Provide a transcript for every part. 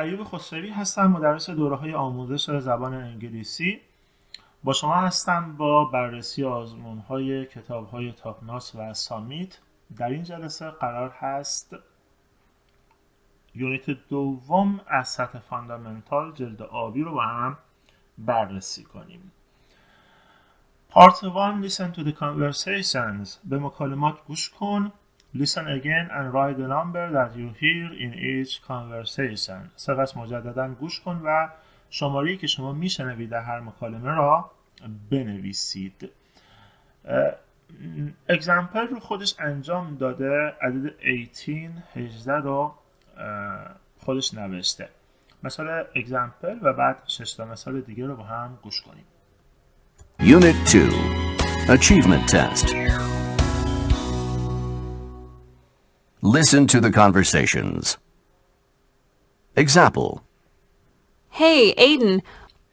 ایوب خسروی هستم، مدرس دوره‌های آموزش زبان انگلیسی. با شما هستم با بررسی آزمون‌های کتاب‌های تاپناس و سامیت. در این جلسه قرار هست یونیت دوم از سطح فاندامنتال جلد آبی رو با هم بررسی کنیم. Part 1 Listen to the conversations. به مکالمات گوش کن. Listen again and write the number that you hear in each conversation. سپس مجددا گوش کن و شماره‌ای که شما میشنوید در هر مکالمه را بنویسید. اگزمپل رو خودش انجام داده، عدد 18 رو خودش نوشته. مثلا اگزمپل و بعد 6 تا مثال دیگه رو با هم گوش کنیم. Unit 2, Achievement Test. Listen to the conversations. Example. Hey, Aiden,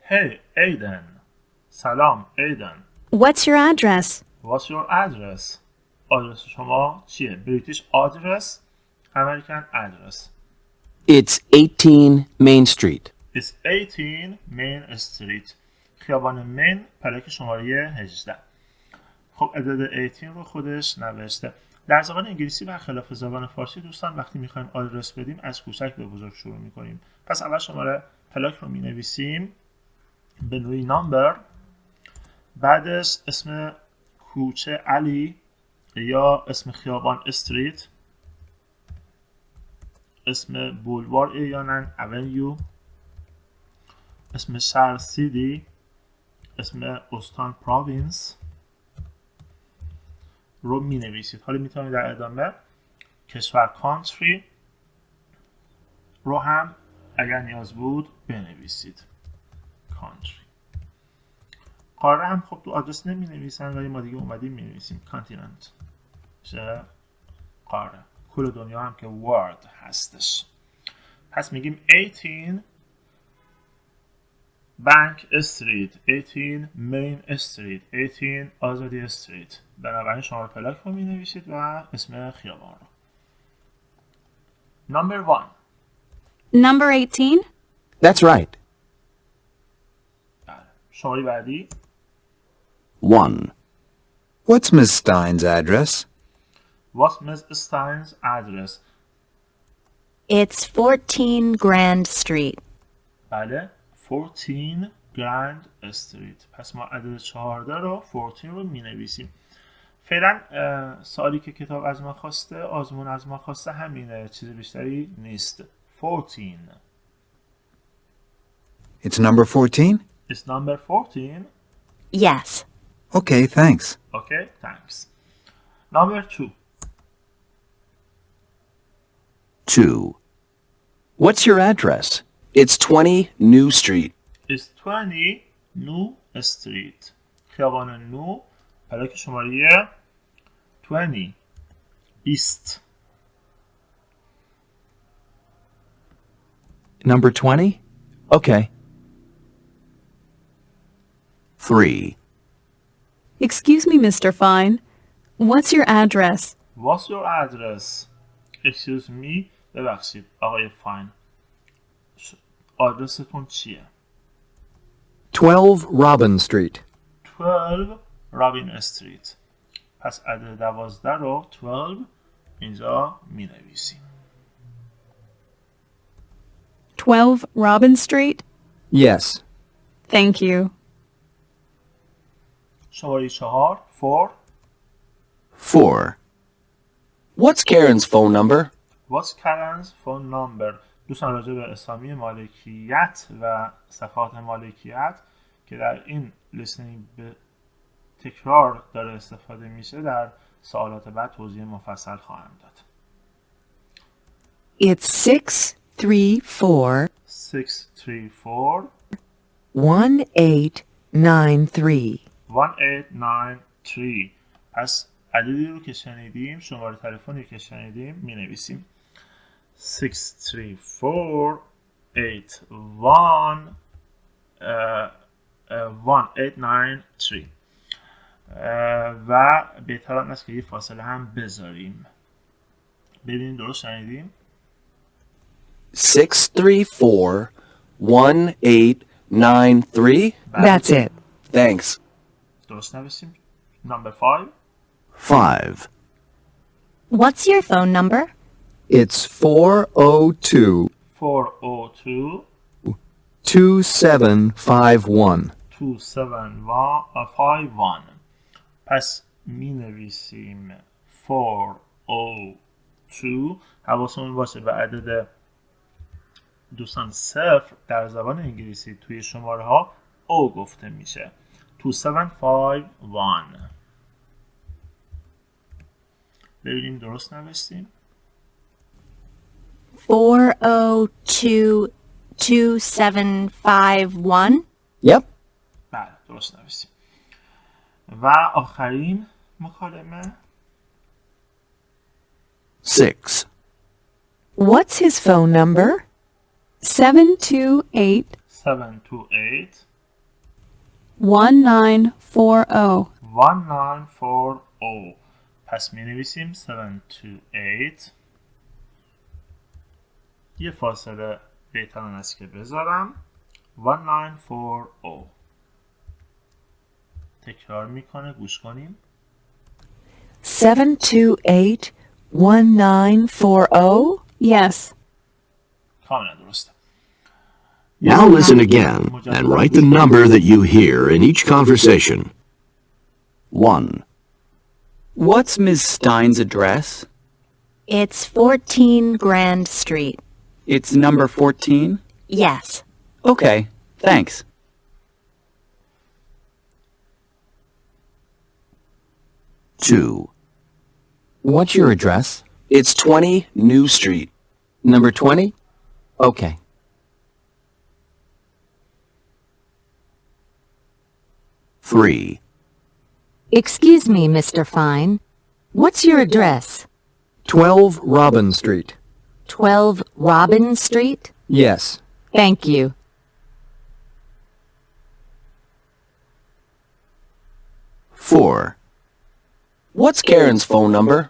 Hey, Aiden. سلام، Aiden. what's your address? What's your address? آدرس شما چیه؟ British address, American address. It's 18 Main Street. It's 18 Main Street. خیابان مین، پلاک شماره 18. خب عدد 18 رو خودش نوشته. در زبان انگلیسی برخلاف زبان فارسی دوستان وقتی میخوایم آدرس بدیم از کوچک به بزرگ شروع میکنیم. پس اول شماره پلاک رو مینویسیم به نوعی نامبر، بعدش اسم کوچه علی یا اسم خیابان استریت، اسم بولوار ایانن اونیو، اسم شهر سیدی، اسم استان پراوینس رو می نویسید. حالا می توانید در ادامه کشور کانتری رو هم اگر نیاز بود بنویسید. کانتری قاره هم خب تو آدرس نمی نویسن ولی ما دیگه اومدیم می نویسیم کانتیننت، چه قاره. کل دنیا هم که ورد هستش. پس میگیم 18 بانک استریت، 18 مین استریت، 18 آزادی استریت. بنابراین شماره پلاک رو می نویسید و اسم خیابان رو. Number 1. Number 18? That's right. بله. شماره بعدی 1. What's Miss Stein's address? What's Ms. Stein's address? It's 14 Grand Street. بله 14 Grand Street. پس ما عدد 14 رو 14 رو می نویسیم. فعلا سوالی که کتاب از ما خواسته، آزمون از ما خواسته همینه، چیز بیشتری نیست. 14. It's number 14? It's number 14. Yes. Okay, thanks. Okay, thanks. Number 2. 2. What's your address? It's 20 New Street. It's 20 New Street. خیابان نو، پلاک شماره 20 East. Number 20? Okay. 3. Excuse me, Mr. Fine. What's your address? What's your address? Excuse me. ببخشید آقای فاین. آدرستون چیه؟ 12 Robin Street. 12 رابین استریت. پس عدد 12 رو 12 اینجا می نویسیم. 12 Robin Street? Yes. Thank you. شماره 4 4. 4. What's Karen's phone number? What's Karen's phone number? دوستان راجع به اسامی مالکیت و صفحات مالکیت که در این listening به تکرار داره استفاده میشه در سوالات بعد توضیح مفصل خواهم داد. It's 634 634 1893. 1893. پس عددی رو که شنیدیم، شماره تلفنی که شنیدیم می نویسیم 634 81 1893 و بهتر آن است که یه فاصله هم بذاریم. ببینید درست شنیدیم. 634-1893. That's it. Thanks. درست نوشتیم. Number 5. 5. What's your phone number? It's 402 402 2751. 2751. پس می نویسیم 402. حواسمون باشه به عدد دوستان صفر در زبان انگلیسی توی شماره ها او گفته میشه. 2751. ببینیم درست نوشتیم. 402 2751. Yep. بله درست نوشتیم. و آخرین مکالمه 6. What's his phone number? 728 728 1940. 1940. پس می نویسیم 728. یه فاصله بهتران است که بذارم 1940. تکرار میکنه، گوش کنیم. 728 1940. Yes. کاملا درسته. Now listen again and write the number that you hear in each conversation. 1, What's Ms. Stein's address? It's 14 Grand Street. It's number 14? Yes. Okay, thanks. 2, What's your address? It's 20 New Street. Number 20? Okay. 3, Excuse me, Mr. Fine. What's your address? 12 Robin Street. 12 Robin Street? Yes. Thank you. 4, What's Karen's phone number?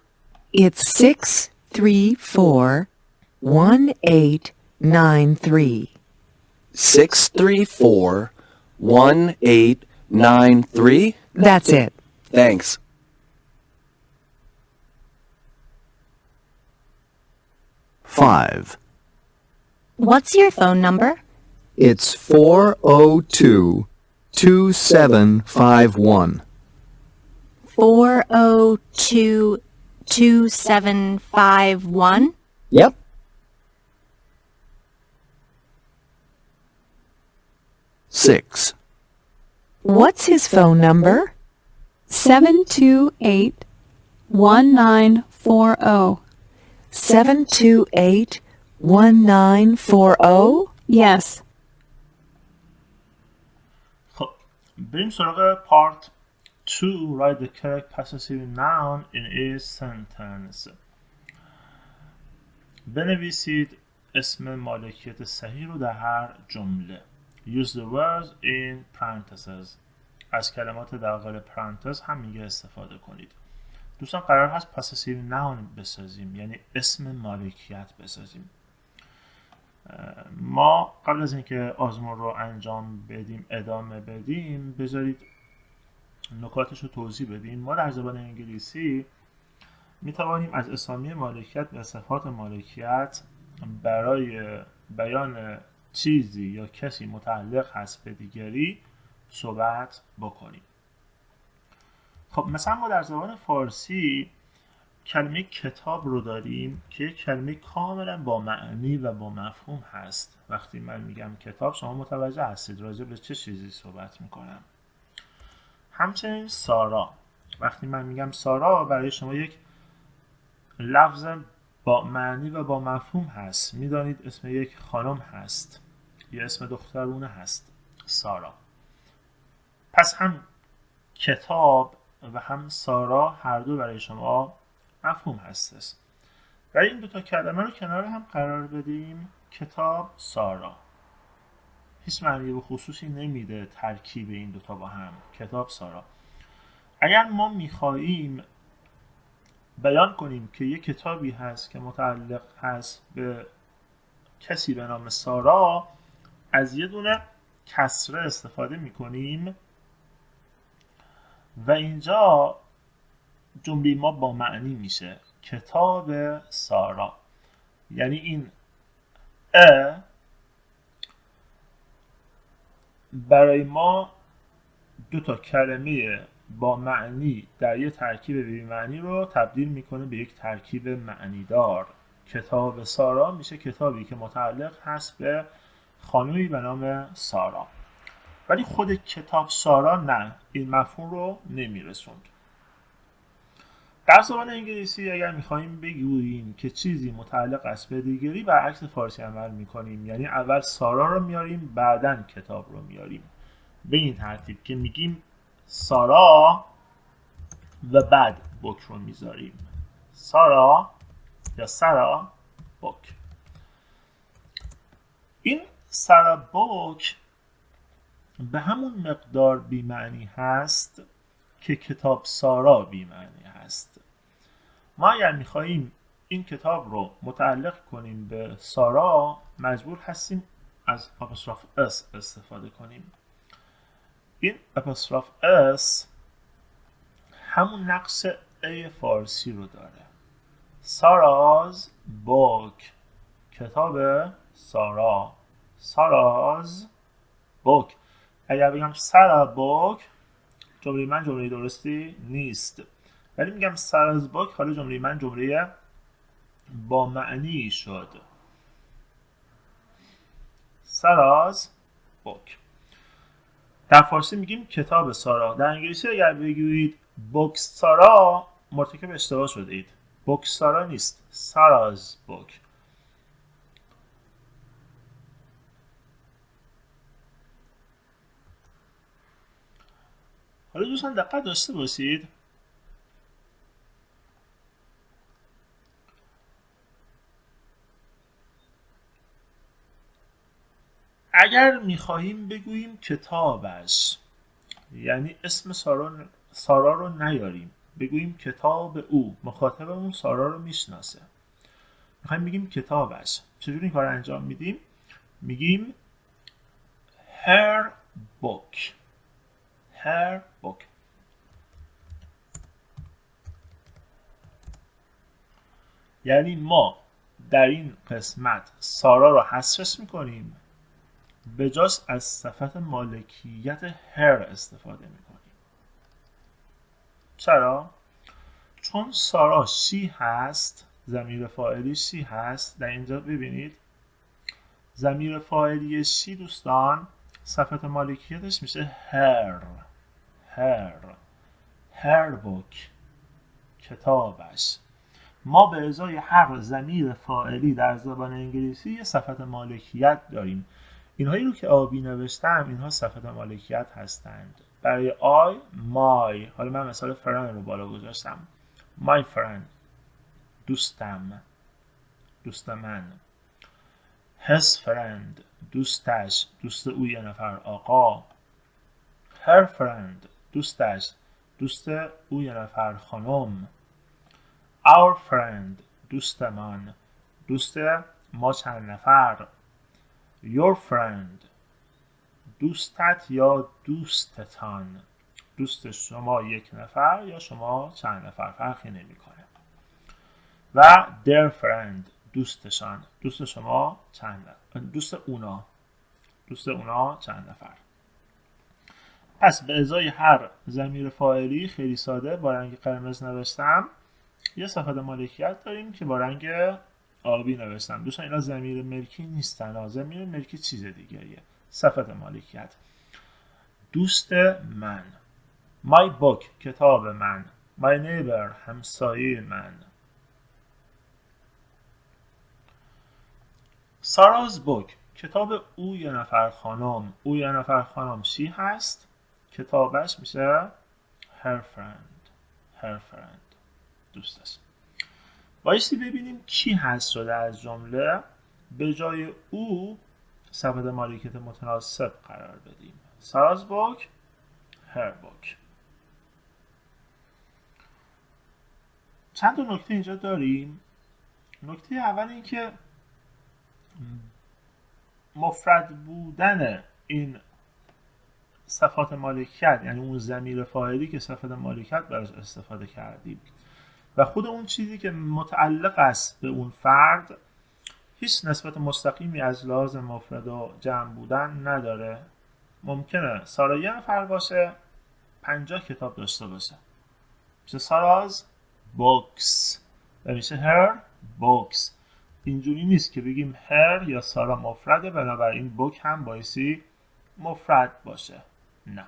It's 634 1893. 634-1893. That's it. Thanks. 5, What's your phone number? It's 402 2751. 402 2751. Yep. 6, What's his phone number? 728 1940. 728 1940. Yes. خب بریم سراغ part 2. Write the correct possessive noun in each sentence. بنویسید اسم مالکیت صحیح رو در هر جمله. Use the words in parentheses. از کلمات در قالب پرانتز هم میگه استفاده کنید. دوستان قرار هست possessive noun بسازیم، یعنی اسم مالکیت بسازیم. ما قبل از اینکه آزمون رو انجام بدیم ادامه بدیم بذارید نکاتش رو توضیح بدیم. ما در زبان انگلیسی می توانیم از اسامی مالکیت و صفات مالکیت برای بیان چیزی یا کسی متعلق هست به دیگری صحبت بکنیم. خب مثلا ما در زبان فارسی کلمه کتاب رو داریم که یک کلمه کاملا با معنی و با مفهوم هست. وقتی من میگم کتاب شما متوجه هستید راجع به چه چیزی صحبت میکنم. همچنین سارا، وقتی من میگم سارا برای شما یک لفظ با معنی و با مفهوم هست. میدانید اسم یک خانم هست یا اسم دخترونه هست، سارا. پس هم کتاب و هم سارا هر دو برای شما مفهوم هستش. برای این دوتا کلمه رو کنار هم قرار بدیم، کتاب، سارا. هیچ معنی به خصوصی نمیده ترکیب این دوتا با هم، کتاب، سارا. اگر ما میخواییم بیان کنیم که یک کتابی هست که متعلق هست به کسی به نام سارا از یه دونه کسره استفاده میکنیم و اینجا جمله ما با معنی میشه کتاب سارا. یعنی این برای ما دو تا کلمه با معنی در یک ترکیب بی معنی رو تبدیل میکنه به یک ترکیب معنیدار. کتاب سارا میشه کتابی که متعلق هست به خانومی به نام سارا، ولی خود کتاب سارا نه، این مفهوم رو نمیرسوند. در زبان انگلیسی اگر میخوایم بگوییم که چیزی متعلق است به دیگری برعکس فارسی عمل میکنیم، یعنی اول سارا رو میاریم بعداً کتاب رو میاریم، به این ترتیب که میگیم سارا و بعد بوک رو میذاریم. سارا یا سارا بوک. این سارا بوک به همون مقدار بی‌معنی هست که کتاب سارا بی‌معنی هست. ما اگر میخواییم این کتاب رو متعلق کنیم به سارا مجبور هستیم از اپوستروف اس استفاده کنیم. این اپوستروف اس همون نقص ای فارسی رو داره. ساراز بوک، کتاب سارا. ساراز بوک. اگر بگم سارا بوک جمله من جمله درستی نیست، ولی میگم ساراز بوک حالا جمله من جمله با معنی شد. ساراز بوک. در فارسی میگیم کتاب سارا. در انگلیسی اگر بگویید بوک سارا مرتکب اشتباه شده اید. بوک سارا نیست، ساراز بوک. حالا دوستان دقت داشته باشید، اگر میخواهیم بگوییم کتابش، یعنی اسم سارا رو نیاریم، بگوییم کتاب او، مخاطبمون سارا رو میشناسه، میخوایم بگیم کتابش، چجوری این کار انجام میدیم؟ میگیم her book. her book. یعنی ما در این قسمت سارا رو حذفش میکنیم، به جاش از صفت مالکیت her استفاده میکنیم. چرا؟ چون سارا شی هست، ضمیر فاعلی شی هست. در اینجا ببینید ضمیر فاعلی شی دوستان صفت مالکیتش میشه her. her book، کتابش. ما به ازای هر ضمیر فاعلی در زبان انگلیسی یه صفت مالکیت داریم. اینهایی رو که آبی نوشتم اینها صفت مالکیت هستند. برای آی مای، حالا من مثال فرند رو بالا گذاشتم. my friend، دوستم، دوست من. his friend، دوستش، دوست او یه نفر آقا. her friend، دوستش، دوست او یه نفر خانم. our friend، دوست من، دوست ما چند نفر. your friend، دوستت یا دوستتان، دوست شما یک نفر یا شما چند نفر، فرقی نمیکنه. و their friend، دوستشان، دوست شما چند نفر، دوست اونا چند نفر. پس به ازای هر ضمیر فاعلی خیلی ساده با رنگ قرمز نوشتم، یه صفت مالکیت داریم که با رنگ آبی نوشتم. دوستان اینا ضمیر ملکی نیستن، ضمیر ملکی چیز دیگریه. صفت مالکیت. دوست من. my book، کتاب من. my neighbor، همسایه من. ساراز بوک، کتاب او یه نفر خانم. او یه نفر خانم شی هست، کتابش میشه her friend، دوستش. بایستی ببینیم کی هست شده از جمله. به جای او صفت مالکیت متناسب قرار بدیم. ساراز بوک، her book. چند تا نکته اینجا داریم. نکته اول این که مفرد بودن این صفات مالکیت، یعنی اون ضمیر فاعلی که صفت مالکیت براش استفاده کردیم و خود اون چیزی که متعلق است به اون فرد هیچ نسبت مستقیمی از لحاظ مفرد و جمع بودن نداره. ممکنه سارا یه نفر باشه 50 کتاب داشته باشه، میشه ساراز بوکس و میشه هر بوکس. اینجوری نیست که بگیم هر یا سارا مفرده بنابراین بوک هم بایستی مفرد باشه، نه.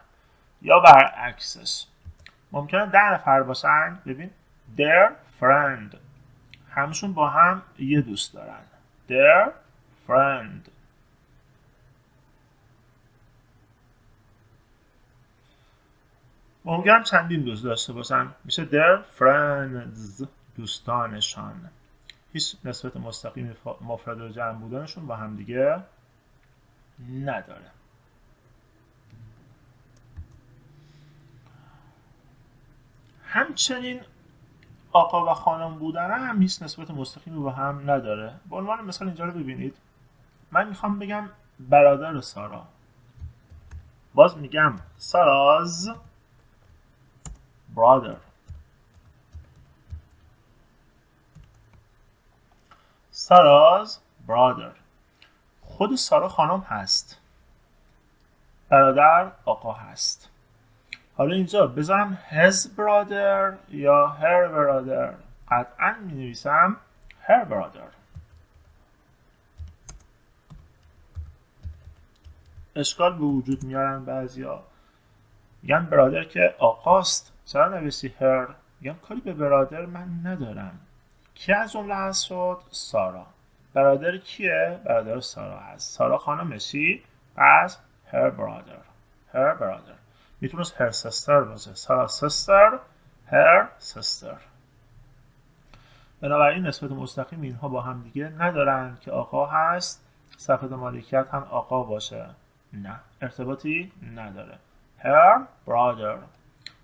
یا برعکسش ممکنه 10 نفر باشن، ببین their friend، همشون با هم یه دوست دارن، their friend. ممکنه چندین دوست داشته باشن، میشه their friends، دوستانشان. هیچ نسبت مستقیم مفرد و جمع بودنشون با هم دیگه نداره. همچنین آقا و خانم بودن هم هیچ نسبت مستقیمی با هم نداره. به عنوان مثال اینجا رو ببینید، من میخوام بگم برادر سارا، باز میگم ساراز brother. ساراز brother. خود سارا خانم هست، برادر آقا هست. حالا اینجا بذارم his brother یا her brother، قطعا می نویسم her brother. اشکال به وجود میارن بعضیا، میگن برادر که آقاست چرا نویسی her؟ میگم کاری به برادر من ندارم. کی از جمله هست شد؟ سارا. برادر کیه؟ برادر سارا هست. سارا خانمشی، پس her brother. her brother. میتونست her sister باشه، سارا sister، her sister. بنابراین نسبت مستقیم اینها با هم دیگه ندارن که آقا هست صفت مالکیت هم آقا باشه، نه، ارتباطی نداره. her brother.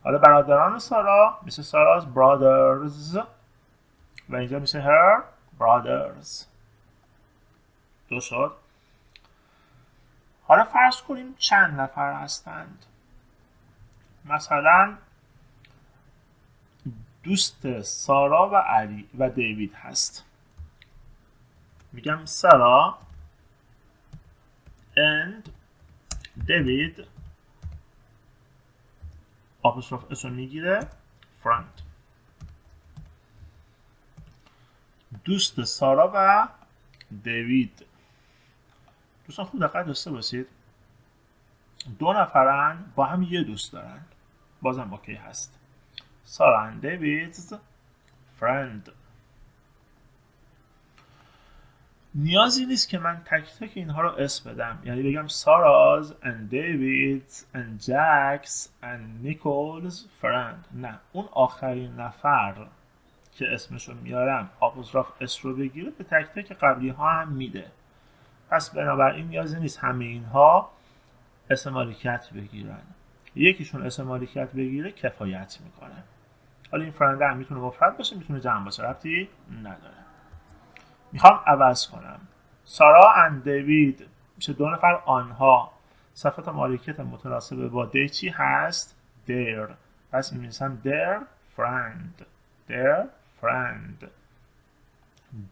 حالا برادران سارا میشه سارا's brothers و اینجا میشه her brothers. دو شد. حالا فرض کنیم چند نفر هستند. مثلا دوست سارا و علی و دیوید هست. میگم سارا and دیوید، آپوستروف اس رو میگیره friend. دوست سارا و دیوید. دوستان خوب دقت داشته باشید، 2 نفرن با هم یه دوست دارن، بازم اوکی هست. سارا and David's friend. نیازی نیست که من تک تک اینها رو اسم بدم، یعنی بگم سارا's and David's and Jack's and Nicole's friend. نه، اون آخرین نفر که اسمشو میارم آپوستروف اس رو بگیره به تک تک قبلی ها هم میده. پس بنابراین نیازی نیست همه اینها اسم مالکیت بگیرن، یکیشون اسم مالکیت بگیره کفایت میکنه. حالا این فرنده هم میتونه مفرد باشه میتونه جمع باشه، ربطی نداره. میخوام عوض کنم، سارا and دیوید میشه 2 نفر آنها، صفت مالکیت متناسب با دی چی هست؟ their. پس می‌نویسم their friend. their friend.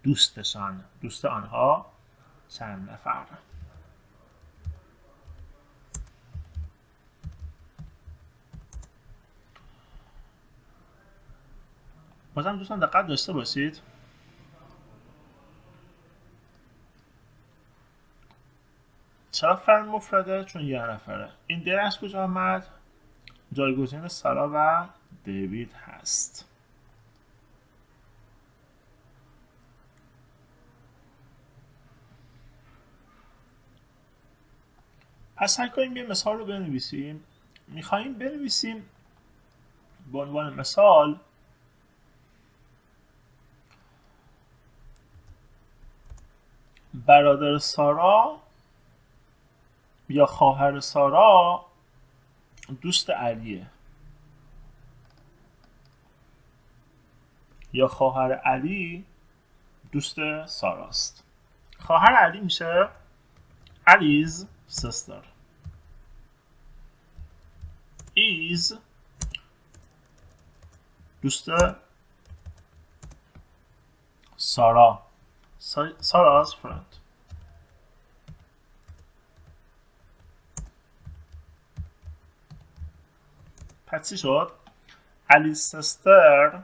دوستشان، دوست آنها چند نفر. بازم دوستان دقت داشته باشید، چرا فرد مفرده؟ چون یه نفره. این در از کجا آمد؟ جایگزین سارا و دیوید هست. پس سعی کنیم یه مثال رو بنویسیم. میخواییم بنویسیم به عنوان مثال برادر سارا یا خواهر سارا دوست علیه، یا خواهر علی دوست ساراست. خواهر علی میشه Ali's sister is دوست سارا Sarah's friend. پس چی شد؟ علی's sister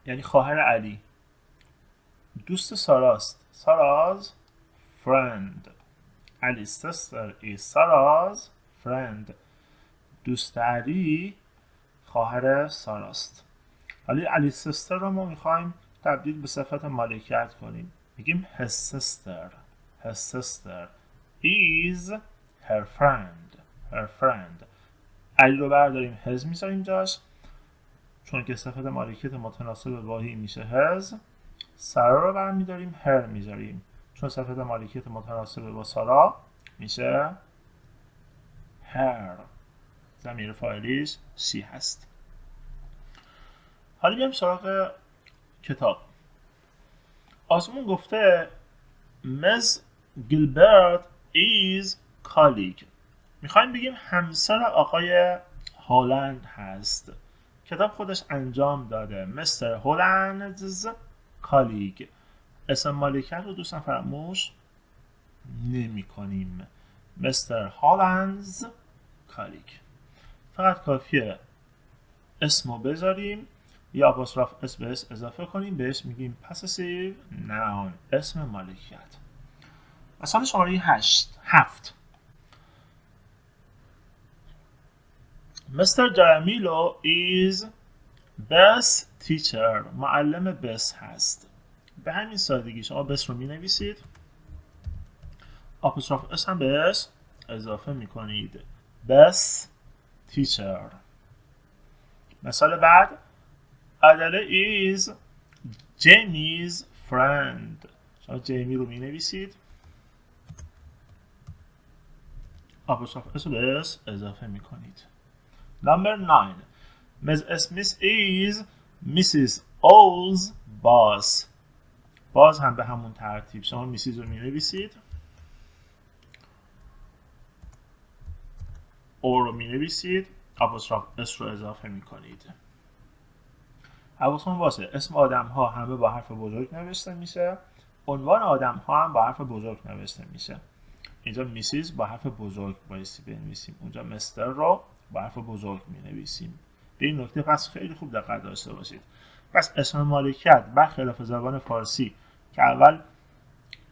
یعنی خواهر علی دوست ساراست. Sarah's friend. Ali's sister is Sarah's friend. دوست علی خواهر ساراست. حالا علی's sister رو ما میخوایم تبدیل به صفت مالکیت کنیم. میگیم his sister. His sister is her friend. Her friend. علی رو برداریم his میذاریم جاش چون که صفت مالکیت متناسب با هی میشه his. سارا رو برمیداریم her میذاریم چون صفت مالکیت متناسب با سارا میشه her. ضمیر فاعلیش she هست. حالا بیایم سراغ کتاب. آسمون گفته Ms. Gilbert is colleague. میخوایم بگیم همسر آقای هالند هست. کتاب خودش انجام داده Mr. هالندز colleague. اسم مالکیت رو دوستان فراموش نمی کنیم. Mr. هالندز colleague. فقط کافیه اسم رو بذاریم یا آپوستروف اس به اس اضافه کنیم بهش میگیم possessive noun اسم مالکیت. مثال شماره 7 Mr. Jaramillo is best teacher. معلم بس هست. به همین سادگی شما بس رو می نویسید آپوستروف اس هم بهش اضافه می کنید best teacher. مثال بعد عدله is Jamie's friend. شما جیمی رو می نویسید آپوستروف اس رو بهش اضافه می کنید. Number 9 Ms. Smith is Mrs. O's boss. باز هم به همون ترتیب شما میسیز رو می نویسید او رو می نویسید آپوستروف اس رو اضافه می کنید. حواستون باشه اسم آدم ها همه با حرف بزرگ نوشته میشه. عنوان آدم ها هم با حرف بزرگ نوشته میشه. اینجا میسیز با حرف بزرگ بایستی بنویسیم. اونجا مستر رو با حرف بزرگ می نویسیم. به این نکته پس خیلی خوب دقت داشته باشید. پس اسم مالکیت برخلاف زبان فارسی که اول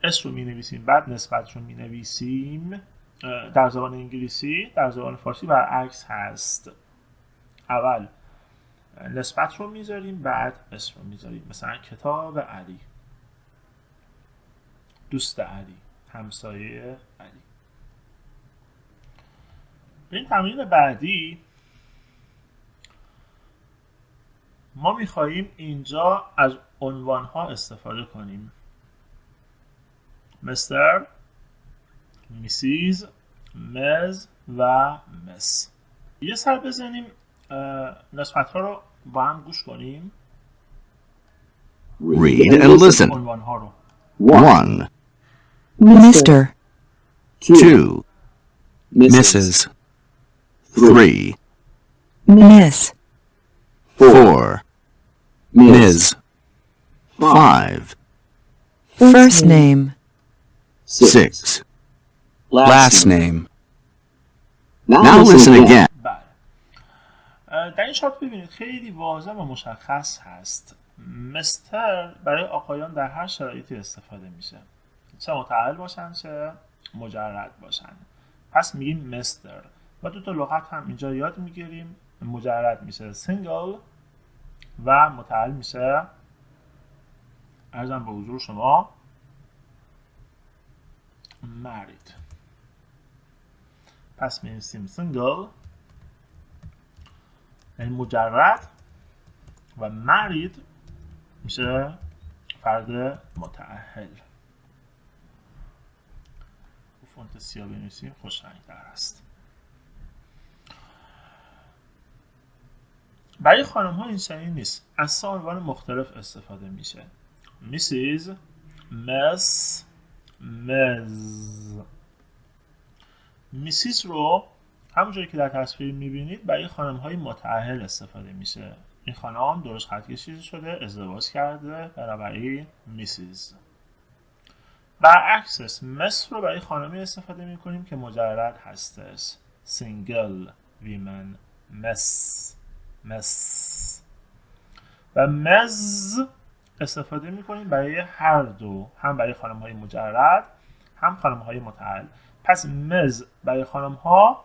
اس رو می نویسیم بعد نسبت رو می نویسیم در زبان انگلیسی در زبان فارسی برعکس هست. اول نسبت رو میذاریم بعد اسم رو میذاریم. مثلا کتاب علی، دوست علی، همسایه علی. به این تمرین بعدی ما میخواییم اینجا از عنوان ها استفاده کنیم. مستر، میسیز، مز و مس. یه سر بزنیم نسبت ها رو با هم گوش کنیم. Read and listen. عنوان ها رو 1, Mr. 2, Mrs. 3, Miss. 4, Ms. 5, First name. 6. Last name. Now listen again. بله. در این شارت ببینید خیلی واضح و مشخص هست. مستر برای آقایان در هر شرایطی استفاده میشه. چه متعهل باشن چه مجرد باشن. پس میگیم مستر. و دو تا لغت هم اینجا یاد میگیریم. مجرد میشه سینگل و متعهل میشه عرضم به حضور شما married. پس می‌نویسیم single یعنی مجرد و married میشه فرد متأهل. فونت سیاه بنویسیم خوش رنگ‌تر است. برای خانم ها این چنین نیست. از سه عنوان مختلف استفاده میشه. Mrs, مس، مز. میسیز رو همونجوری که در تصویر میبینید برای خانم‌های متأهل استفاده میشه. این خانم درست خط کشیده شده، ازدواج کرده، بنابراین میسیز. برعکسش مس رو برای خانمی استفاده میکنیم که مجرد هستش. سینگل ویمن، مس، مس. و مز استفاده میکنیم برای هر دو، هم برای خانم های مجرد هم خانم های متأهل. پس مز برای خانم ها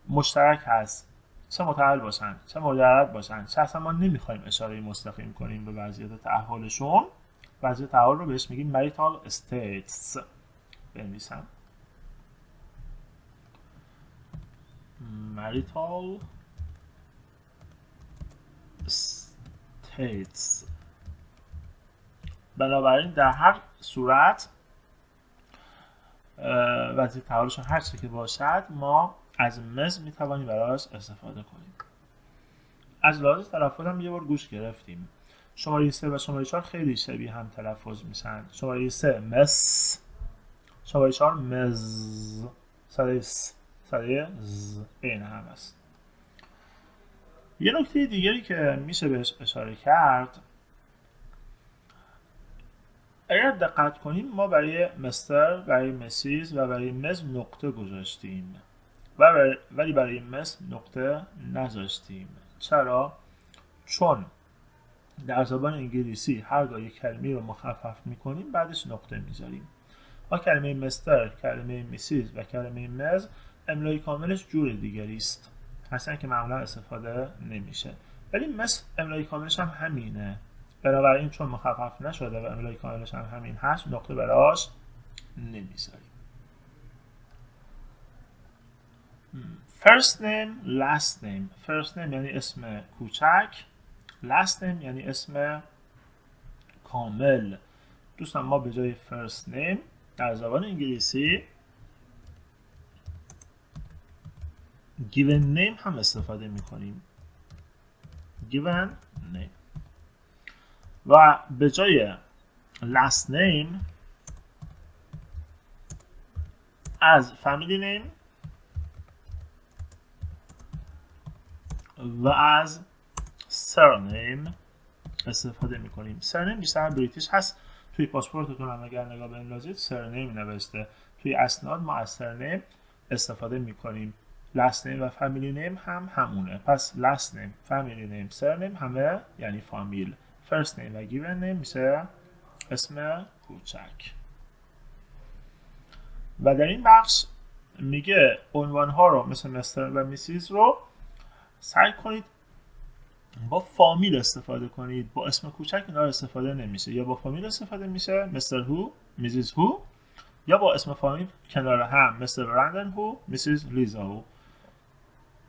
مشترک هست، چه متأهل باشن چه مجرد باشن، چه اصلا ما نمیخوایم اشاره مستقیم کنیم به وضعیت تأهلشون. وضعیت تأهل رو بهش میگیم marital states. بنویسم marital states. بنابراین در هر صورت وضعیت تحولشون هر چه که باشد ما از مز میتوانیم براش استفاده کنیم. از لحاظ تلفظ هم یه بار گوش گرفتیم. شماره 3 و شماره 4 خیلی شبیه هم تلفظ میشن. شماره 3 مس، شماره 4 مز، صدای س، صدای ز بین هم است. یه نکته دیگری که میشه بهش اشاره کرد، اگر دقت کنیم ما برای مستر، برای مسیز و برای مز نقطه گذاشتیم ولی برای مس نقطه نذاشتیم. چرا؟ چون در زبان انگلیسی هرگاه یک کلمه رو مخفف میکنیم بعدش نقطه میذاریم. ما کلمه مستر، کلمه میسیز و کلمه مز املای کاملش جور دیگری است، هستن که معمولا استفاده نمیشه. ولی مس املای کاملش هم همینه، بنابراین چون مخفف نشده و املای کاملش هم همین هست نقطه براش نمیذاریم. First name, last name. First name یعنی اسم کوچک، last name یعنی اسم کامل. دوستان ما به جای first name در زبان انگلیسی given name هم استفاده میکنیم. given name. و به جای last name از family name و از surname استفاده میکنیم. surname بیشتر بریتیش هست. توی پاسپورتتون هم اگر نگاه بندازید surname نوشته. توی اسناد ما از surname استفاده میکنیم. last name و family name هم همونه. پس last name، family name، surname همه یعنی فامیل. first name و given name میشه اسم کوچک. و در این بخش میگه عنوان ها رو مثل مستر و میسیز رو سعی کنید با فامیل استفاده کنید. با اسم کوچک اینا رو استفاده نمیشه. یا با فامیل استفاده میشه مستر هو، میسیز هو، یا با اسم فامیل کنار هم مستر برندن هو، میسیز لیزا هو.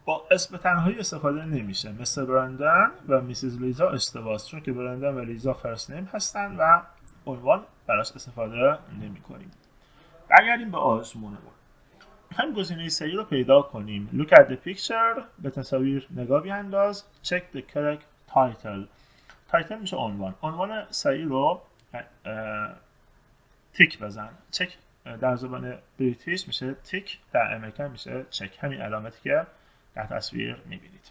با اسم تنهایی استفاده نمیشه. مستر برندن و میسیز لیزا اشتباهه، چون که برندن و لیزا فرست نیم هستن و عنوان براش استفاده نمی کنیم. برگردیم به آزمونمون. میخوایم گزینه سعی رو پیدا کنیم. Look at the picture. به تصاویر نگاه بیانداز. Check the correct title. تایتل میشه عنوان. عنوان سعی رو تیک بزن. چک در زبان بریتیش میشه تیک، در امریکا میشه چک. همین علامتی که در تصویر میبینید.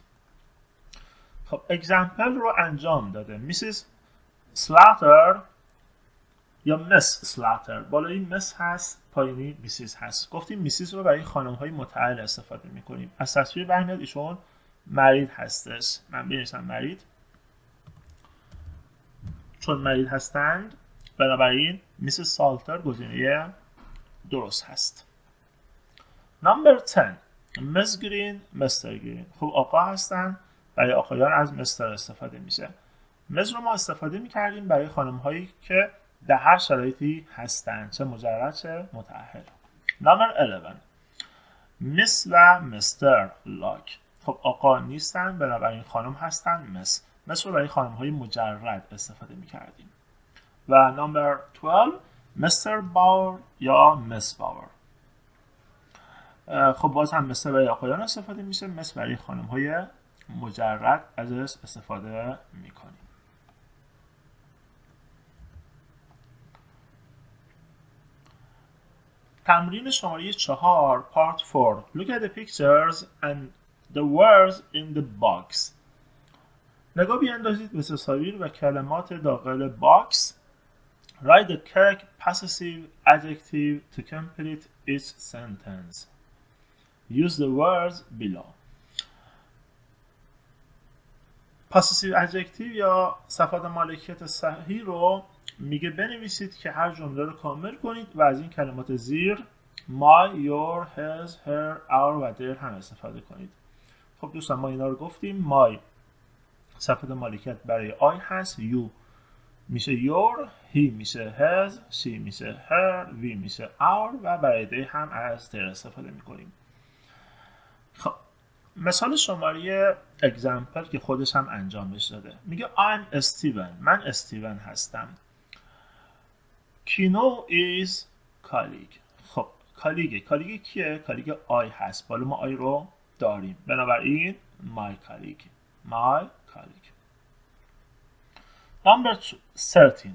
خب اگزمپل رو انجام داده. میسیز سلاتر یا مس سلاتر. بالایی مس هست، پایینی میسیز هست. گفتیم میسیز رو برای خانم های متأهل استفاده میکنیم. از تصویر برمیاد ایشون مرید هستش. من بنویسم مرید، چون مرید هستند بنابراین میسیز سالتر گزینه درست هست. نمبر 10 مس گرین، مستر گرین. خب آقا هستن، برای آقایان از مستر استفاده میشه. مس رو ما استفاده میکردیم برای خانم هایی که در هر شرایطی هستن، چه مجرد چه متأهل. نمبر 11 مس و مستر لاک. خب آقا نیستن بنابراین خانم هستن مس. مس رو برای خانم های مجرد استفاده میکردیم. و نمبر 12 مستر باور یا مس باور. خب باز هم مستر برای آقایان استفاده میشه، مس برای خانم های مجرد ازش استفاده میکنیم. تمرین شماره 4 part 4. Look at the pictures and the words in the box. نگاه بیاندازید به تصاویر و کلمات داخل باکس. Write the correct possessive adjective to complete each sentence. Use the words below. possessive adjective یا صفات مالکیت صحیح رو میگه بنویسید که هر جمله رو کامل کنید و از این کلمات زیر my, your, his, her, our و their هم استفاده کنید. خب دوستان ما اینا رو گفتیم. my صفت مالکیت برای I هست، you میشه your، he میشه his، she میشه her، we میشه our و برای they هم از their استفاده میکنیم. خب مثال شماره example که خودش هم انجامش داده میگه I'm Steven. من استیون هستم. کینو is colleague. خب کالیگ کیه؟ کالیگ I هست. بالا ما I رو داریم. بنابراین my colleague. Number 13.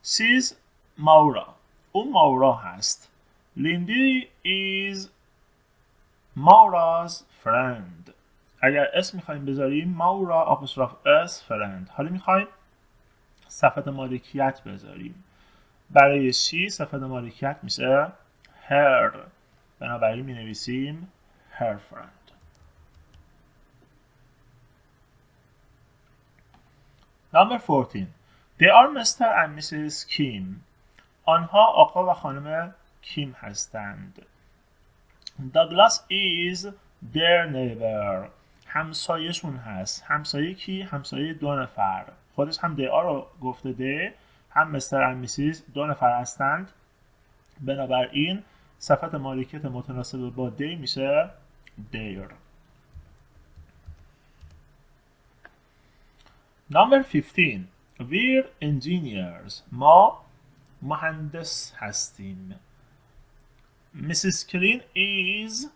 She's Maura. اون ماورا هست. Lindy is Maura's friend. اگر اسم میخوایم بذاریم ماورا آپوستروف اس فرند. حالا میخوایم صفت مالکیت بذاریم. برای شی صفت مالکیت میشه her. بنابراین می نویسیم her friend. Number 14. They are Mr. and Mrs. Kim. آنها آقا و خانم کیم هستند. Douglas is their neighbor. همسایه‌شون هست. همسایه کی؟ همسایه 2 نفر. خودش هم they are رو گفته they، هم Mr. and Mrs. 2 نفر هستند. بنابراین صفت مالکیت متناسب با they میشه their. Number 15. We're engineers. ما مهندس هستیم. Mrs. Green is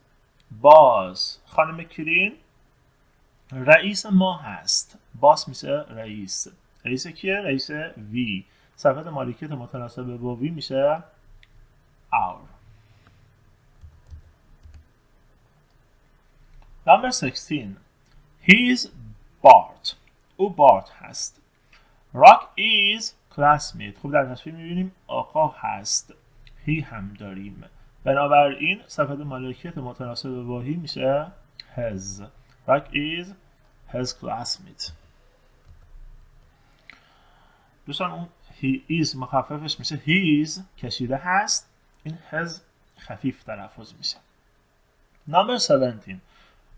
boss. خانم کرین رئیس ما هست. باس میشه رئیس. رئیس کیه؟ رئیس وی. صفت مالکیت متناسب با وی میشه our. Number 16. He is Bart. او بارت هست. Rock is classmate. خب در تصویر میبینیم آقا هست. هی هم داریم. بنابراین صفت مالکیت متناسب با هی میشه his. Rock is his classmate. دوستان اون he is مخففش میشه his کشیده هست. این his خفیف تلفظ میشه. Number 17.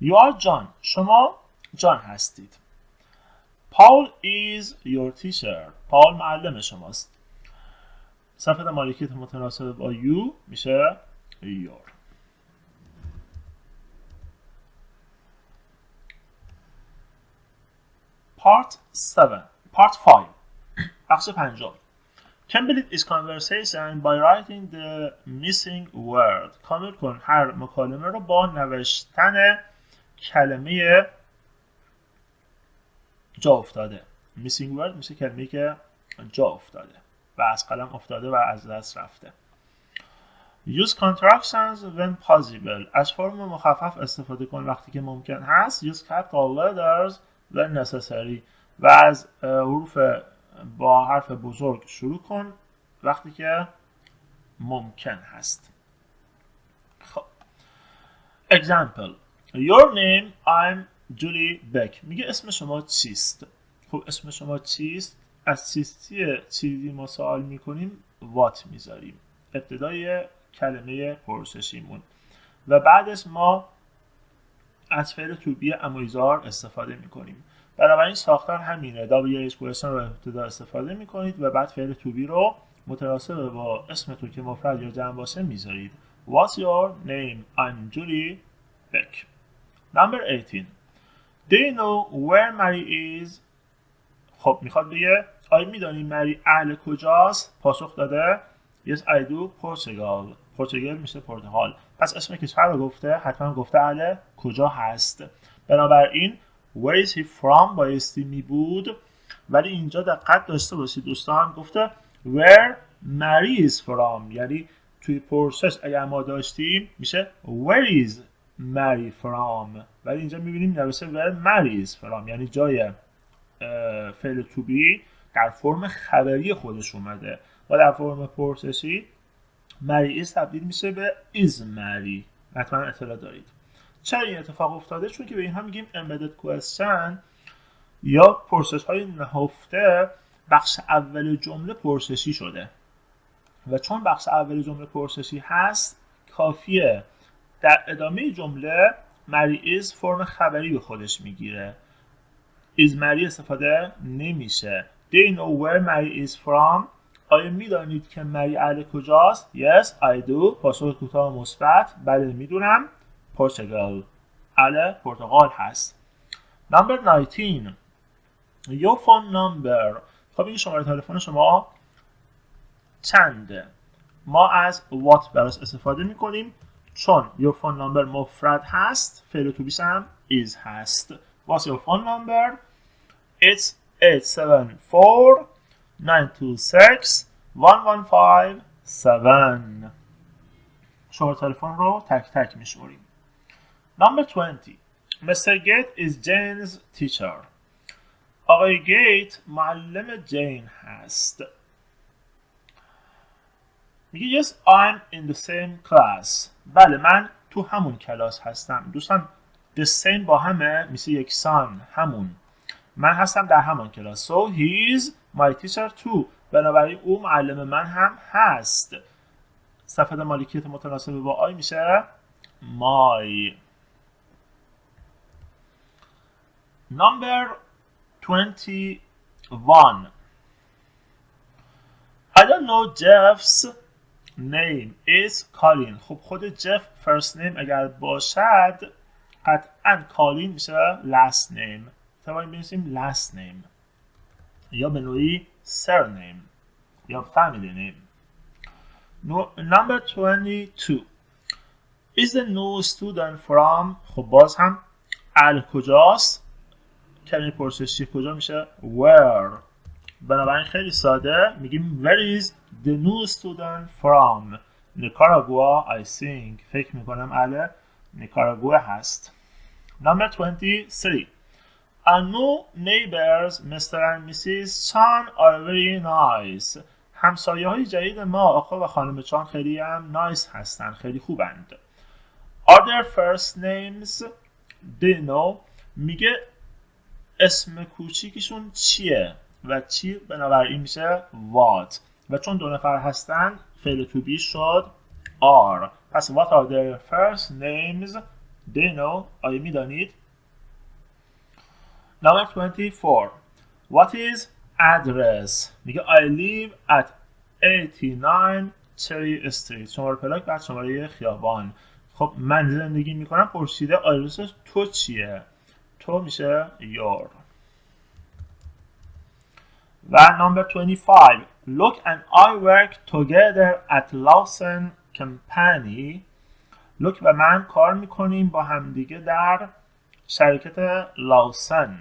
You are John. شما جان هستید. Paul is your teacher. Paul معلم شماست. صفت مالکیت متناسب با you میشه your. Part 5. بخش 5. Complete is conversation by writing the missing word. کامل کن هر مکالمه رو با نوشتن کلمه جا افتاده. missing word میشه کلمه‌ای که جا افتاده و از قلم افتاده و از دست رفته. Use contractions when possible. از فرم مخفف استفاده کن وقتی که ممکن هست. Use capital letters when necessary. و از حروف با حرف بزرگ شروع کن وقتی که ممکن هست. خب example. Your name I'm Julie Beck. میگه اسم شما چیست؟ خب اسم شما چیست؟ از چیزی ما سوال میکنیم what میذاریم ابتدای کلمه پرسشیمون و بعدش ما از فعل to be امویزار استفاده میکنیم. بنابراین ساختار همینه. WH question رو ابتدا استفاده میکنید و بعد فعل to be رو متناسب با اسمتون که مفرد یا جمع باشه میذارید. What's your name? I'm Julie Beck. Number 18. Do you know where Mary is? خب میخواد بگه آیا میدانی مری اهل کجاست؟ پاسخ داده Yes I do Portugal. پرتغال میشه پرتغال. پس اسم کشور رو گفته حتما گفته اهل کجا هست. بنابراین Where is he from بایستی می بود ولی اینجا دقت داشته باشید دوستان گفته Where Mary is from یعنی توی پرسش اگر ما داشتیم میشه where is Mary from، ولی اینجا میبینیم نوشته where Mary is from، یعنی جای فعل to be در فرم خبری خودش اومده و در فرم پرسشی Mary is تبدیل میشه به is Mary. حتما اطلاع دارید. چرا این اتفاق افتاده؟ چون که به اینها میگیم embedded question یا پرسش های نهفته. بخش اول جمله پرسشی شده و چون بخش اول جمله پرسشی هست کافیه در ادامه جمله Mary is فرم خبری به خودش میگیره. is Mary استفاده نمیشه. Do you know where Mary is from؟ آیا میدانید که مری اهل کجاست؟ Yes, I do. پاسخ کوتاه مثبت. بله میدونم. Portugal. اهل پرتغال هست. Number 19. Your phone number. خب این شماره تلفن شما چنده؟ ما از what براش استفاده میکنیم چون your phone number مفرد هست. فعل تو بیش هم is هست. What's your phone number? It's 874 926 1157. شماره تلفن رو تک تک میشماریم. Number 20. Mr. Gate is Jane's teacher. آقای گیت معلم جین هست. میگه yes I'm in the same class. بله من تو همون کلاس هستم. دوستان the same با همه میشه یکسان همون. من هستم در همان کلاس. So he is my teacher too. بنابراین او معلم من هم هست. صفت مالکیت متناسب با آی میشه my. Number 21. I don't know Jeff's name is Colin. خب خود جف first name اگر باشد قطعا کالین میشه last name. توانیم بنویسیم last name یا به نوعی surname یا family name. Number 22. Is the new student from؟ خب باز هم اهل کجاست؟ کلمه پرسشی کجا میشه where. بنابراین خیلی ساده میگیم where is the new student from؟ Nicaragua I think. فکر میکنم اهل نیکاراگوئه هست. Number 23. Our new neighbors Mr. and Mrs. Chan are very nice. همسایه های جدید ما آقا و خانم چان خیلی هم نایس هستن، خیلی خوبند. Are their first names؟ Do you know؟ میگه اسم کوچیکشون چیه و چی بنابراین میشه what و چون دو نفر هستن فعل to be شد are. پس what are their first names؟ Do you know؟ آیا میدانید؟ Number 24. What is address؟ میگه I live at 89 Cherry Street. شماره پلاک بعد شماره خیابان. خب من زندگی میکنم. پرسیده آدرس تو چیه؟ تو میشه your. و number 25. Look and I work together at Lawson Company. لوک و من کار میکنیم با همدیگه در شرکت لاوسن.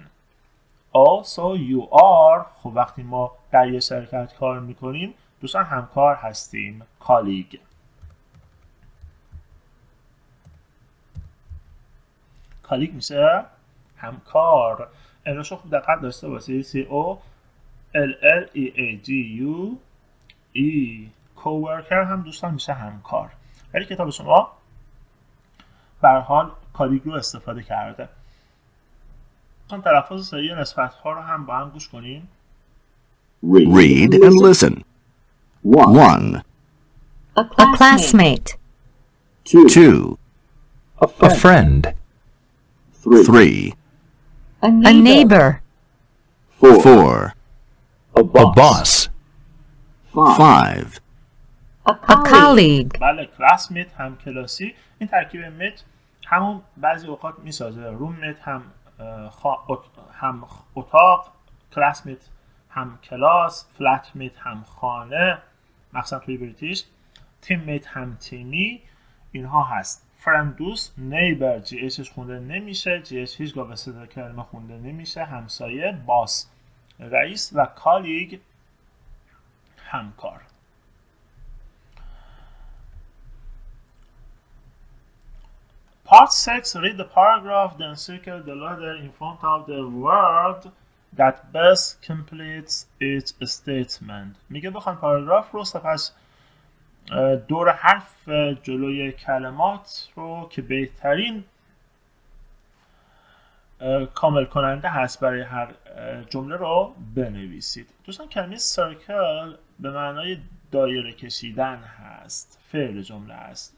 Also you are. خب وقتی ما در یه شرکت کار میکنیم دوستان همکار هستیم. کالیگ. کالیگ میشه همکار. اینوشو خوب دقت داشته باشید. C-O-L-L-E-A-G-U-E coworker هم دوستان میشه همکار. ولی کتاب شما به هر حال کالیگ رو استفاده کرده. چون تلفظ صحیح نسبت ها رو هم با هم گوش کنین. Read and listen. 1, A classmate. 2, A friend. 3, A neighbor. 4, A boss, 5, A colleague. بله classmate هم کلاسی. این ترکیب میت همون بعضی اوقات میسازه. روممیت هم هم اتاق، classmate هم کلاس، flatmate هم خانه، مخصوصا توی بریتیش، teammate هم تیمی. اینها هست. فرند دوست، نیبر جی ایچش خونده نمیشه، جی ایچ هیچگاه به صدا کلمه خونده نمیشه. همسایه، باس رئیس و کالیگ همکار. 6, read the paragraph, then circle the letter in front of the word that best completes its statement. میگه بخوان پاراگراف رو سپس دور حرف جلوی کلمات رو که بهترین کامل کننده هست برای هر جمله رو بنویسید. دوستان کلمه circle به معنای دایره کشیدن هست، فعل جمله است.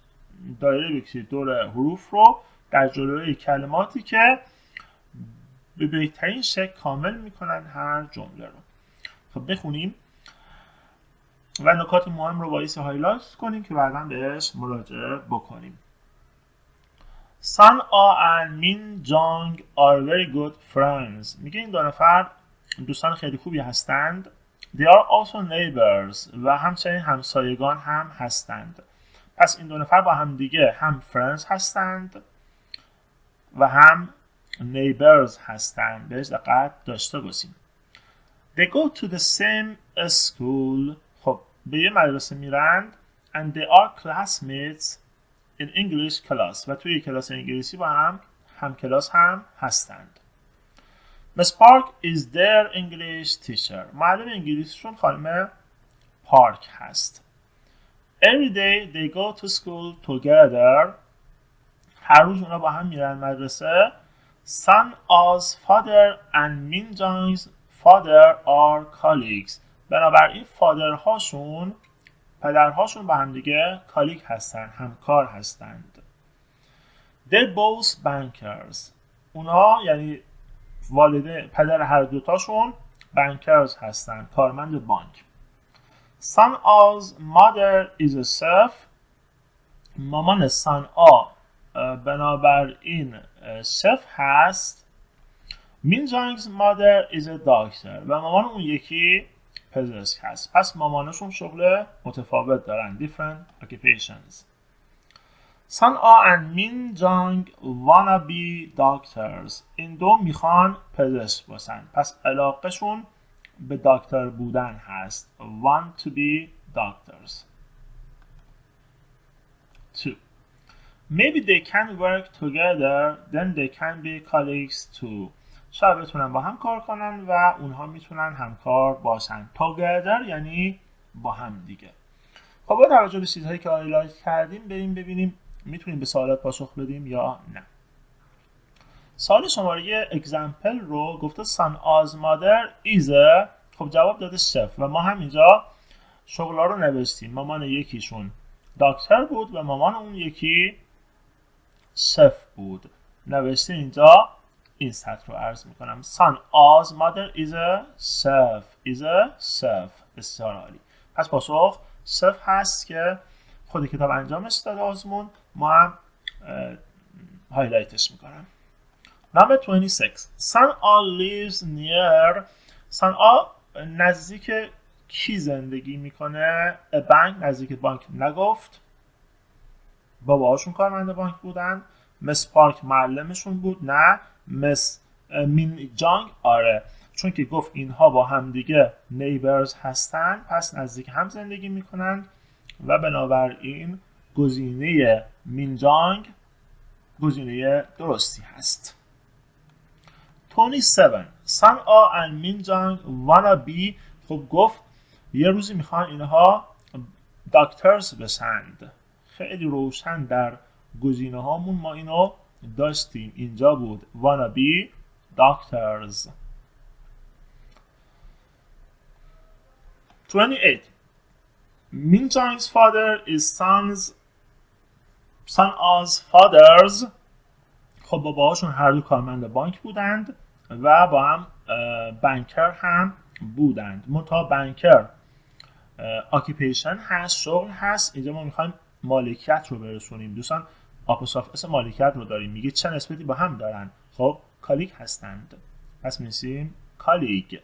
دایره بکشید دور حروف رو در جلوی کلماتی که به بهترین شکل کامل میکنن هر جمله رو. خب بخونیم و نکات مهم رو باعث هایلایت کنیم که بعدا بهش مراجعه بکنیم. Sun A and Min Jong are very good friends. میگه این دو نفر دوستان خیلی خوبی هستند. They are also neighbors و همچنین همسایگان هم هستند. پس این دو نفر با هم دیگه هم friends هستند و هم neighbors هستند. بهش دقت داشته باشیم. They go to the same school. خب به یه مدرسه میرند and they are classmates in English class و توی کلاس انگلیسی با هم کلاس هم هستند. Miss Park is their English teacher. معلم انگلیسیشون خانم پارک هست. Every day they go to school together. هر روز اونا با هم میرن مدرسه. Sun A's father and Min Jong's father are colleagues. بنابراین پدرهاشون با هم دیگه کالیگ هستن، همکار هستند. They're both bankers. اونا یعنی پدر هر دوتاشون bankers هستن، کارمند بانک. Sun A's mother is a chef. مامان سان آ بنابراین شف هست. Min Jong's mother is a doctor. و مامان اون یکی پزشک هست. پس مامانشون شغل متفاوت دارن. Different occupations. Sun A and Min Jong wanna be doctors. این دو میخوان پزشک باشن. پس علاقهشون به دکتر بودن هست. Want to be doctors. 2. Maybe they can work together, then they can be colleagues too. شاید بتونن با هم کار کنن و اونها میتونن همکار باشن. together یعنی با هم دیگه. خب با توجه به چیزهایی که هایلایت کردیم بریم ببینیم میتونیم به سوالات پاسخ بدیم یا نه. سوال شماره example رو گفته Sun A's mother is a. خب جواب داده شف و ما هم اینجا شغلا رو نوشتیم. مامان یکیشون دکتر بود و مامان اون یکی شف بود. نوشته اینجا این سطر رو عرض میکنم. Sun A's mother is a chef. is a chef. بسیار عالی. پس پاسخ شف هست که خود کتاب انجامش داده آزمون. ما هم هایلایتش میکنم. Number 26. Sun A lives near. Sun A نزدیک کی زندگی میکنه؟ A bank. نزدیک بانک نگفت. باباهاشون کارمند بانک بودن. مس پارک معلمشون بود. نه. مس مین جانگ آره، چون که گفت اینها با هم دیگه نیبرز هستن پس نزدیک هم زندگی میکنن و بنابراین گزینه مین جانگ گزینه درستی هست. 27. Sun A and Min Jong wanna be. خب گفت یه روزی میخوان اینها دکترز بشند. خیلی روشن در گزینه هامون ما اینو داشتیم. اینجا بود wanna be doctors. 28. Min Jong's father is Sun A's fathers. خب باباهاشون هر دو کارمند بانک بودند و با هم بانکر هم بودند. منتها بانکر اکیپیشن هست، شغل هست. اینجا ما میخوایم مالکیت رو برسونیم. دوستان آپوستروف اس مالکیت رو داریم. میگه چه نسبتی با هم دارن؟ خب کالیگ هستند. پس می‌نویسیم کالیگ.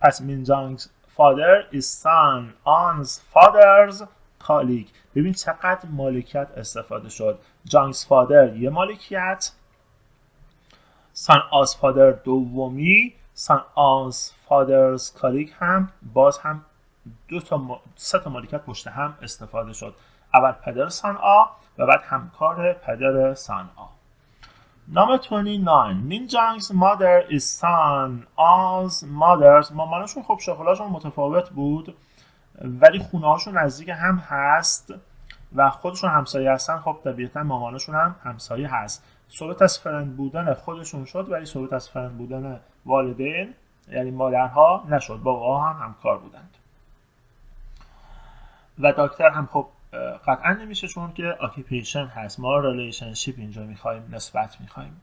پس Min Jong's father is Sun A's father's colleague. ببین چقدر مالکیت استفاده شد. Jong's father یه مالکیت، Sun A's father دومی، Sun A's father's colleague هم باز هم سه تا مالکیت پشت هم استفاده شد. اول پدر سان آ و بعد همکار پدر سان آ. Number 29. Min Jang's mother is son Ah's mother's. مامانشون خب شغلاشون متفاوت بود ولی خونه‌هاشون نزدیک هم هست و خودشون همسایه هستن. خب طبیعتا مامانشون هم همسایه هست. صحبت از فرند بودن خودشون شد ولی صحبت از فرند بودن والدین یعنی مادرها نشد. باباها هم همکار بودند. و دکتر هم خب قطعا نمیشه چون که occupation هست. ما relationship اینجا میخوایم، نسبت میخوایم.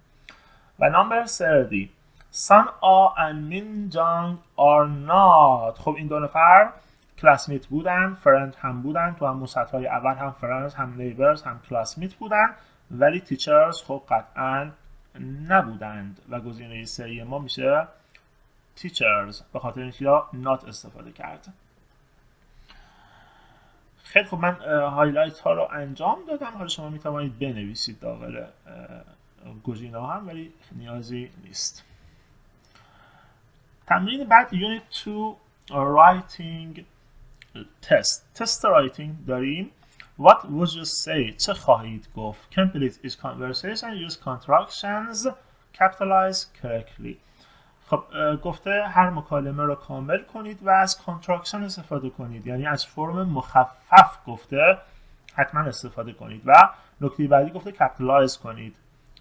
و number 30. Sun Ah and Min Jang are not. خب این دو نفر کلاسمیت بودن، فرند هم بودن، تو همون سطح‌های اول هم فرند هم نیبرز هم کلاسمیت بودن ولی تیچرز خب قطعا نبودند و گزینه سری ما میشه teachers به خاطر اینکه not استفاده کرد. خیلی خب من هایلایت ها رو انجام دادم. حالا شما میتوانید بنویسید داخل گزینه ها هم ولی نیازی نیست. تمرین بعد Unit 2 Writing Test رایتینگ داریم. What would you say؟ چه خواهید گفت؟ Complete each conversation. Use contractions. Capitalize correctly. خب گفته هر مکالمه رو کامل کنید و از کانتراکشن استفاده کنید، یعنی از فرم مخفف گفته حتما استفاده کنید و نکته بعدی گفته کپیتالایز کنید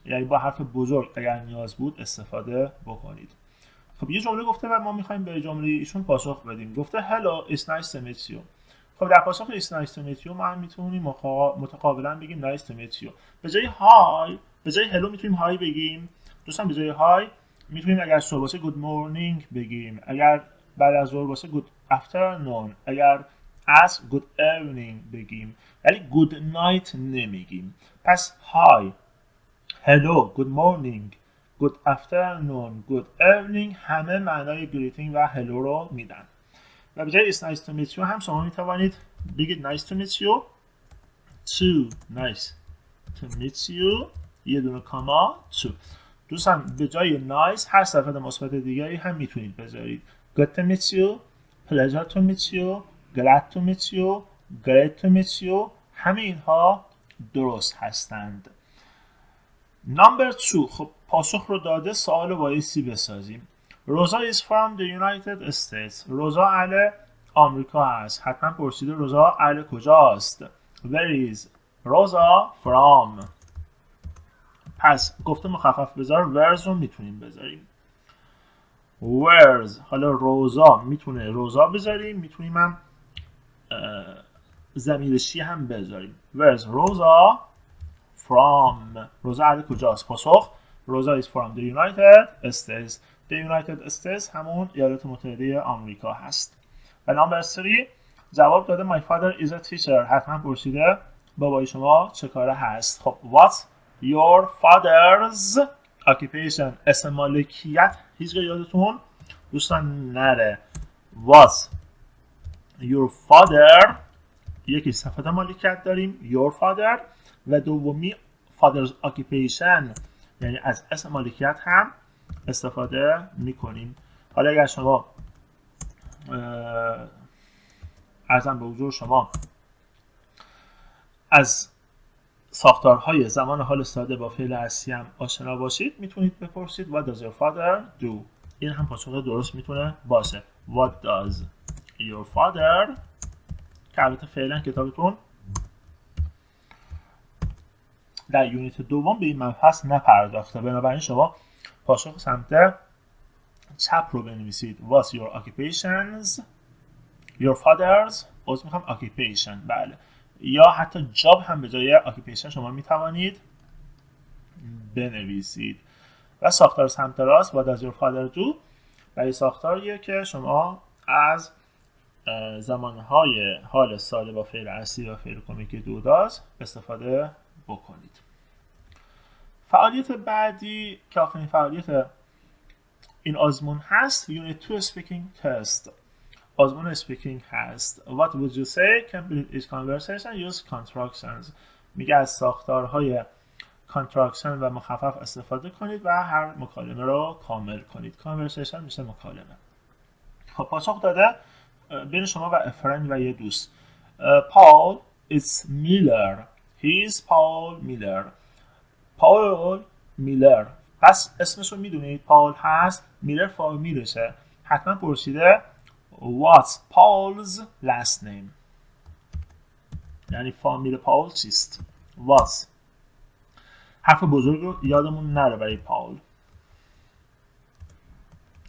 یعنی با حرف بزرگ اگر نیاز بود استفاده بکنید. خب یه جمله گفته و ما میخوایم به جمله ایشون پاسخ بدیم. گفته Hello, it's nice to meet you. خب در پاسخ it's nice to meet you ما هم میتونیم متقابلا بگیم nice to meet you. به جای های، به جای hello میتونیم های بگیم. دوستان به جای های میتونیم اگر صبح باشه good morning بگیم، اگر بعد از ظهر باشه good afternoon، اگر عصر good evening بگیم ولی good night نمیگیم. پس hi، hello، good morning، good afternoon، good evening همه معنای greeting و hello رو میدن. و به جای it's nice to meet you هم شما میتوانید بگید nice to meet you، too nice to meet you، یه دونه کاما to. دوستان به جای nice هر صفت مثبت دیگری هم میتونید بذارید. good to meet you، pleasure to meet you، glad to meet you، great to meet you همه اینها درست هستند. number 2 خب پاسخ رو داده، سوال رو بایستی بسازیم. روزا is from the United States. روزا اهل آمریکا هست. حتما پرسیده روزا اهل کجاست. where is روزا from. پس گفته مخفف بذار where's رو میتونیم بذاریم. where's حالا روزا میتونه روزا بذاریم، میتونیم هم ضمیر شی هم بذاریم. where's روزا from. روزا اهل کجاست؟ پاسخ روزا is from the United States. the United States همون ایالات متحده آمریکا هست. و نمبر 3 جواب داده my father is a teacher. حتما پرسیده بابای شما چه کاره هست. خب what's your father's occupation. اسم مالکیت هیچ یادتون دوستان نره. what's your father یکی صفت مالکیت داریم your father و دومی father's occupation یعنی از اسم مالکیت هم استفاده میکنیم. حالا اگر شما عرضم به حضور شما از ساختارهای زمان حال ساده با فعل اصلی هم آشنا باشید میتونید بپرسید what does your father do. این هم پاسخ درست میتونه باشه. what does your father که البته فعلا کتابتون در یونیت دوم به این مبحث نپرداخته، بنابراین شما پاسخ سمت چپ رو بنویسید. what's your occupations your father's occupation. بله یا حتی جاب هم به جای occupation شما میتوانید بنویسید. و ساختار سمت راست what does your father do برای ساختاریه که شما از زمانهای حال ساده با فعل اصلی و فعل کمکی do does استفاده بکنید. فعالیت بعدی که آخرین فعالیت این آزمون هست Unit 2 Speaking Test. آزمون speaking هست. What would you say? Complete each conversation. Use contractions. میگه از ساختارهای contraction و مخفف استفاده کنید و هر مکالمه رو کامل کنید. conversation میشه مکالمه. خب پاسخ داده بین شما و a friend و یه دوست. Paul is Miller. He is Paul Miller. Paul میلر. پس اسمش رو میدونید، پاول هست، میلر فامیلشه. حتما پرسیده What's Paul's last name؟ یعنی فامیل پاول چیست؟ What's. حرف بزرگ رو یادمون نره برای پاول.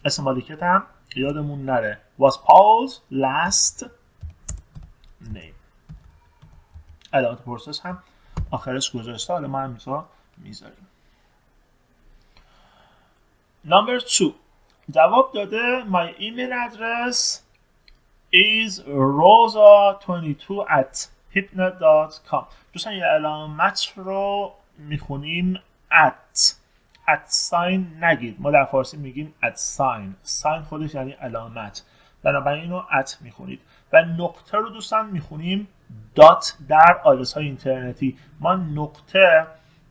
اسم مالکیت هم یادمون نره. What's Paul's last name؟ علامت پرسش هم آخرش گذاشته، حالا ما هم اینجا میذاریم. Number 2. جواب داده My email address is rosa22@hipnet.com. دوستان یه علامت رو میخونیم at sign نگید. ما در فارسی میگیم at sign خودش یعنی علامت، بنابراین اینو at میخونید. و نقطه رو دوستان میخونیم دات در آدرس های اینترنتی. ما نقطه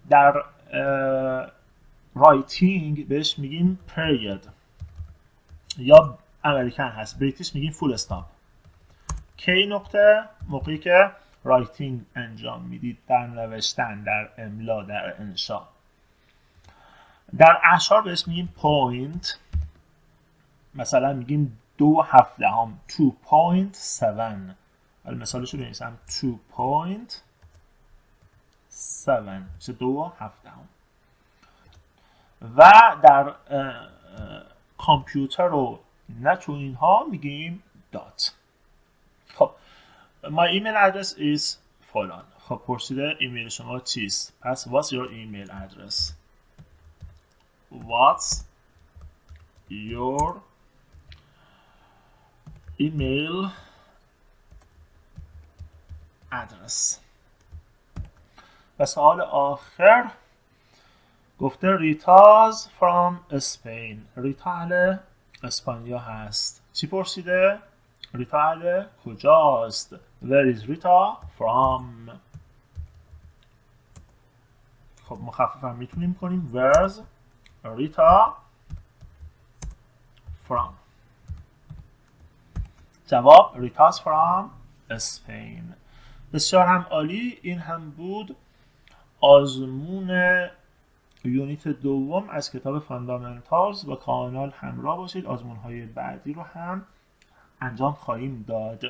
در رایتینگ بهش میگیم period، یا امریکن هست بریتیش میگیم فول استاپ. کی نقطه؟ موقعی که رایتینگ انجام میدید، در نوشتن، در املا، در انشا. در اشعار بهش میگیم پوینت. مثلا میگیم 2/7 2.7. حالا مثالش رو بنویسم 2.7 میشه 2/7. و در کامپیوتر و نت و اینها میگیم دات. خب my email address is فلان. خب پرسیده ایمیل شما چیست؟ پس what's your email address؟ what's your email address؟ و سوال آخر گفته ریتاز from Spain. ریتا اهل اسپانیا هست. چی پرسیده؟ ریتا اهل کجاست؟ Where is Rita from؟ خب مخفف هم میتونیم کنیم Where's Rita from؟ جواب ریتاز from Spain. بسیار هم عالی. این هم بود آزمون یونیت دوم از کتاب فاندامنتالز. با کانال همراه باشید، آزمون‌های بعدی رو هم انجام خواهیم داد.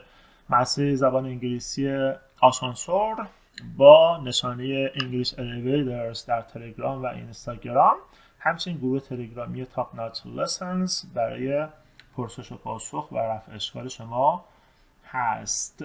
مدرسه زبان انگلیسی آسانسور با نشانه انگلیش الیویترز در تلگرام و اینستاگرام، همچنین گروه تلگرامی تاپ ناچ لسنز برای پرسش و پاسخ و رفع اشکال شما هست.